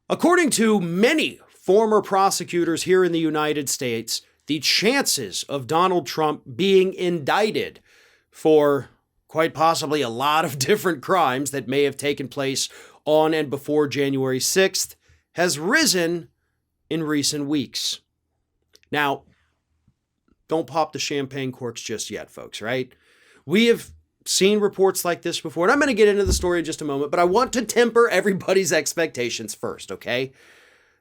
According to many former prosecutors here in the United States, the chances of Donald Trump being indicted for quite possibly a lot of different crimes that may have taken place on and before January 6th has risen in recent weeks. Now, don't pop the champagne corks just yet, folks, right? We have seen reports like this before, and I'm going to get into the story in just a moment, but I want to temper everybody's expectations first, okay?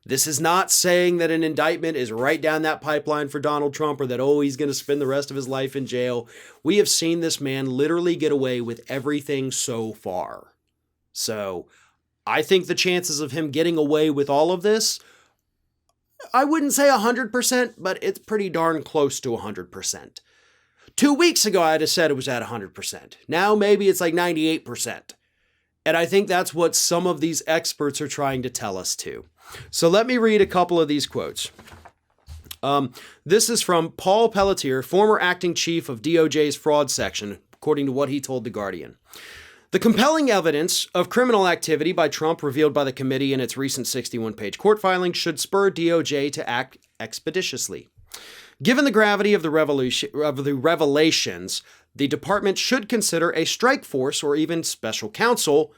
This is not saying that an indictment is right down that pipeline for Donald Trump or that, he's going to spend the rest of his life in jail. We have seen this man literally get away with everything so far. So I think the chances of him getting away with all of this, I wouldn't say 100%, but it's pretty darn close to 100%. 2 weeks ago, I'd have said it was at 100%. Now maybe it's like 98%. And I think that's what some of these experts are trying to tell us too. So let me read a couple of these quotes. This is from Paul Pelletier, former acting chief of DOJ's fraud section, according to what he told The Guardian. The compelling evidence of criminal activity by Trump revealed by the committee in its recent 61-page court filing should spur DOJ to act expeditiously. Given the gravity of the revelations, the department should consider a strike force or even special counsel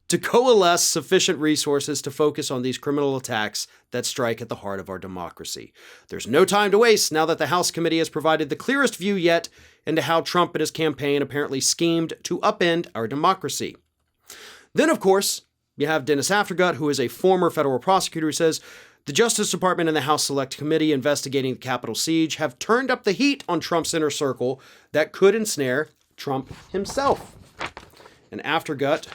to coalesce sufficient resources to focus on these criminal attacks that strike at the heart of our democracy. There's no time to waste now that the House committee has provided the clearest view yet into how Trump and his campaign apparently schemed to upend our democracy. Then, of course, you have Dennis Aftergut, who is a former federal prosecutor, who says, the Justice Department and the House Select Committee investigating the Capitol siege have turned up the heat on Trump's inner circle that could ensnare Trump himself. And Aftergut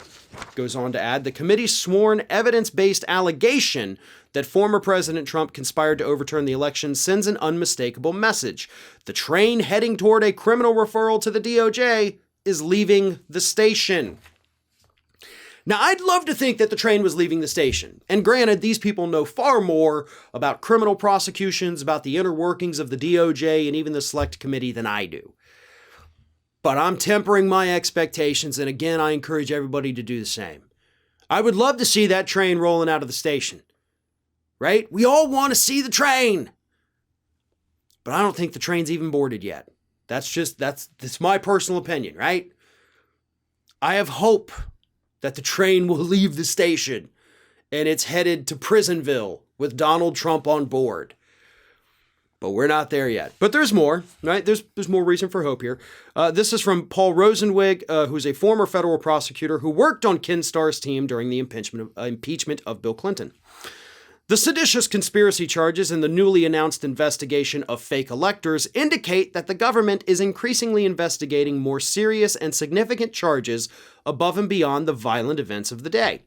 goes on to add, the committee's sworn evidence-based allegation that former President Trump conspired to overturn the election sends an unmistakable message. The train heading toward a criminal referral to the DOJ is leaving the station. Now, I'd love to think that the train was leaving the station. And granted, these people know far more about criminal prosecutions, about the inner workings of the DOJ and even the Select Committee than I do. But I'm tempering my expectations, and again, I encourage everybody to do the same. I would love to see that train rolling out of the station, right? We all want to see the train. But I don't think the train's even boarded yet. That's my personal opinion, right? I have hope that the train will leave the station and it's headed to Prisonville with Donald Trump on board. But we're not there yet. But there's more, right? There's more reason for hope here. This is from Paul Rosenwig, who's a former federal prosecutor who worked on Ken Starr's team during the impeachment of Bill Clinton. The seditious conspiracy charges in the newly announced investigation of fake electors indicate that the government is increasingly investigating more serious and significant charges above and beyond the violent events of the day.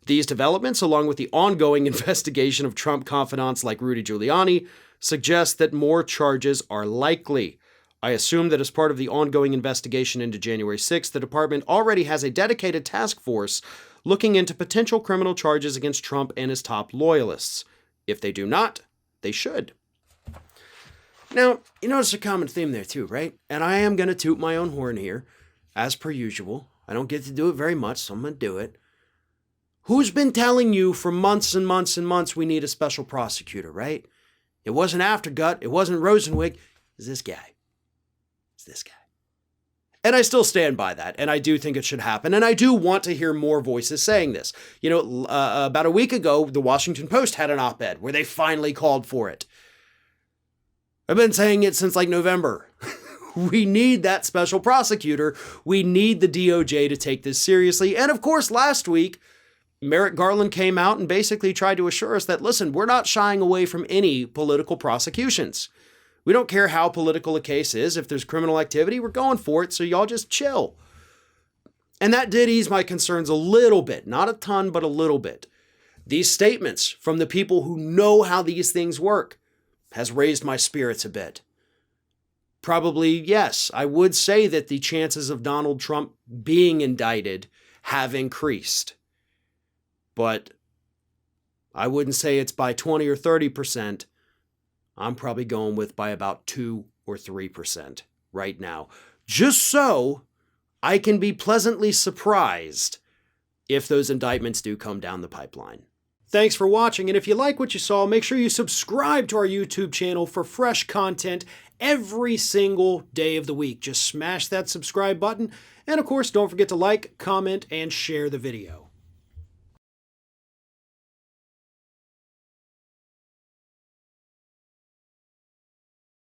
These developments, along with the ongoing investigation of Trump confidants like Rudy Giuliani, suggest that more charges are likely. I assume that as part of the ongoing investigation into January 6th, the department already has a dedicated task force looking into potential criminal charges against Trump and his top loyalists. If they do not, they should. Now, you notice a common theme there too, right? And I am going to toot my own horn here, as per usual. I don't get to do it very much, so I'm going to do it. Who's been telling you for months and months and months we need a special prosecutor, right? It wasn't Aftergut, it wasn't Rosenwig, it's this guy. It's this guy. And I still stand by that, and I do think it should happen, and I do want to hear more voices saying this. You know, about a week ago, the Washington Post had an op-ed where they finally called for it. I've been saying it since like November. We need that special prosecutor. We need the DOJ to take this seriously. And of course, last week, Merrick Garland came out and basically tried to assure us that, listen, we're not shying away from any political prosecutions. We don't care how political a case is. If there's criminal activity, we're going for it, so y'all just chill. And that did ease my concerns a little bit. Not a ton, but a little bit. These statements from the people who know how these things work has raised my spirits a bit. Probably, yes, I would say that the chances of Donald Trump being indicted have increased. But I wouldn't say it's by 20 or 30%. I'm probably going with by about 2 or 3% right now. Just so I can be pleasantly surprised if those indictments do come down the pipeline. Thanks for watching, and if you like what you saw, make sure you subscribe to our YouTube channel for fresh content every single day of the week. Just smash that subscribe button, and of course, don't forget to like, comment, and share the video.